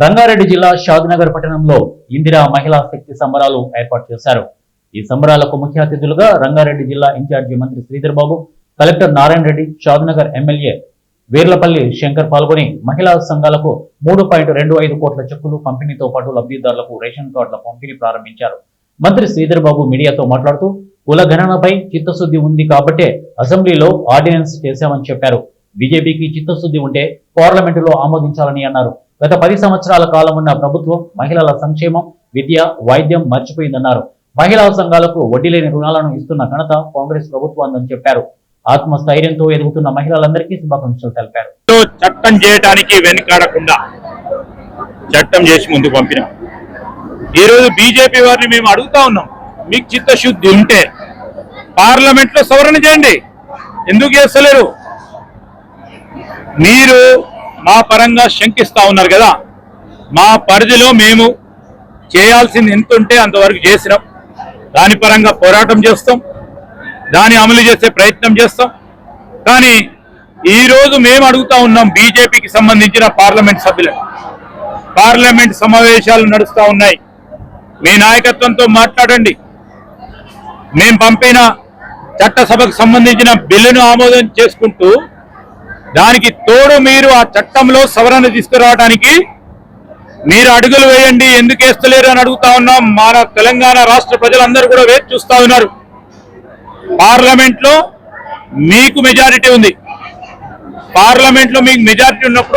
రంగారెడ్డి జిల్లా షాద్నగర్ పట్టణంలో ఇందిరా మహిళా శక్తి సంబరాలు ఏర్పాటు చేశారు. ఈ సంబరాలకు ముఖ్య అతిథులుగా రంగారెడ్డి జిల్లా ఇన్ఛార్జి మంత్రి శ్రీధర్ బాబు, కలెక్టర్ నారాయణ రెడ్డి, షాద్నగర్ ఎమ్మెల్యే వీర్లపల్లి శంకర్ పాల్గొని మహిళా సంఘాలకు 3.25 కోట్ల చెక్కులు పంపిణీతో పాటు లబ్ధిదారులకు రేషన్ కార్డుల పంపిణీ ప్రారంభించారు. మంత్రి శ్రీధర్ బాబు మీడియాతో మాట్లాడుతూ కుల గణనపై చిత్తశుద్ధి ఉంది కాబట్టే అసెంబ్లీలో ఆర్డినెన్స్ చేశామని చెప్పారు. బీజేపీకి చిత్తశుద్ధి ఉంటే పార్లమెంటులో ఆమోదించాలని అన్నారు. గత 10 సంవత్సరాల కాలం ఉన్న ప్రభుత్వం మహిళల సంక్షేమం, విద్య, వైద్యం మర్చిపోయిందన్నారు. మహిళా సంఘాలకు వడ్డీ లేని రుణాలను ఇస్తున్న ఘనత కాంగ్రెస్ ప్రభుత్వాన్ని చెప్పారు. ఆత్మస్థైర్యంతో ఎదుగుతున్న మహిళలందరికీ శుభాకాంక్షలు తెలిపారు. చట్టం చేయడానికి వెనుకాడకుండా చట్టం చేసి ముందుకు పంపినాం. ఈ రోజు బీజేపీ వారిని మేము అడుగుతా ఉన్నాం, మీకు చిత్తశుద్ధి ఉంటే పార్లమెంట్ లో సవరణ చేయండి. ఎందుకు చేస్తలేరు? మీరు మా పరంగా శంకిస్తా ఉన్నారు కదా, మా పరిధిలో మేము చేయాల్సింది ఎంత ఉంటే అంతవరకు చేసినాం. దాని పరంగా పోరాటం చేస్తాం, దాన్ని అమలు చేసే ప్రయత్నం చేస్తాం. కానీ ఈరోజు మేము అడుగుతా ఉన్నాం, బీజేపీకి సంబంధించిన పార్లమెంట్ సభ్యులు, పార్లమెంట్ సమావేశాలు నడుస్తూ ఉన్నాయి, మీ నాయకత్వంతో మాట్లాడండి. మేము పంపిన చట్టసభకు సంబంధించిన బిల్లును ఆమోదం చేసుకుంటూ దానికి తోడు మీరు ఆ చట్టంలో సవరణ తీసుకురావడానికి మీరు అడుగులు వేయండి. ఎందుకు వేస్తలేరు అని అడుగుతా ఉన్నాం. మన తెలంగాణ రాష్ట్ర ప్రజలందరూ కూడా వేచి చూస్తా ఉన్నారు. పార్లమెంట్లో మీకు మెజారిటీ ఉంది. పార్లమెంట్లో మీకు మెజారిటీ ఉన్నప్పుడు